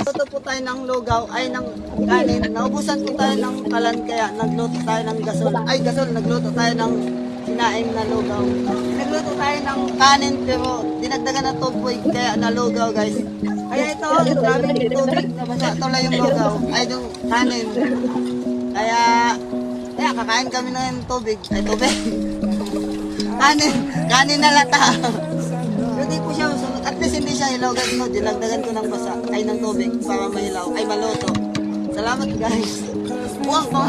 Luto po tayo ng lugaw, ay ng kanin. Naubusan po tayo ng kalan kaya nagluto tayo ng gasol. Ay gasol, nagluto tayo ng sinaing na lugaw. Nagluto tayo ng kanin pero dinagdagan na tuboy kaya nalugaw guys. Kaya ito, maraming tubig na basa. Ito lang yung lugaw, ay yung kanin. Kaya kakain kami ng tubig. Ay tubig. Kanin na lata. Hindi po siya masunod. At least hindi siya hilaw. Guys, no, dinagdagan ko ng basa, ay ng tubig para mahilaw, ay maluto. Salamat guys. Buwang ko.